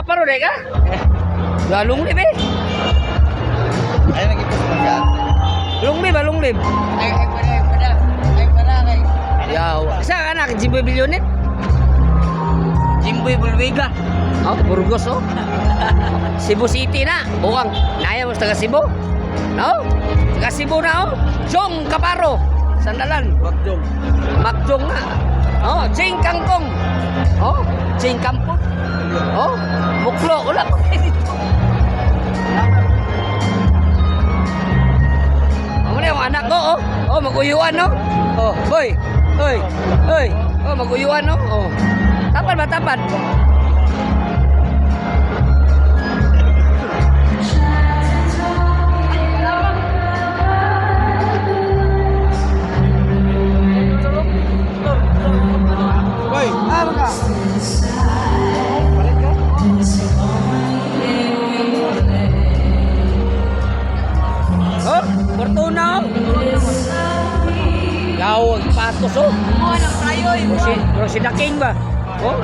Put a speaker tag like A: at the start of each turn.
A: kaparo deh ka? Galung lib eh.
B: Ay nagipos mo ka.
A: Lunglib ba lunglib?
B: Ay para kay.
A: Yaw. Sa anak Jimboy Billionet.
B: Jimboy Bulwega.
A: Oh, Burgos oh. Cebu City na. Buwang. Naya mo sa taga Cebu. No? Taga Cebu na oh. Jong Kaparo. Sandalan.
B: Wagjong.
A: Makjong na. Oh, Jing Kangkong. Oh, Jing Kampong. Oh, Muklo. Wala pa kayo dito. Ano na yung anak ko oh. Oh, maguyuan no. Oh, boy. Oy. Oy. Oh, maguyuan no. Oh. Tapad ba tapad?
B: Boy, ano ka? Balik ka?
A: Oh, Fortuna oh. Yaw, ang patos oh.
B: Oh, nang kayo
A: Bro si The King ba? Oh,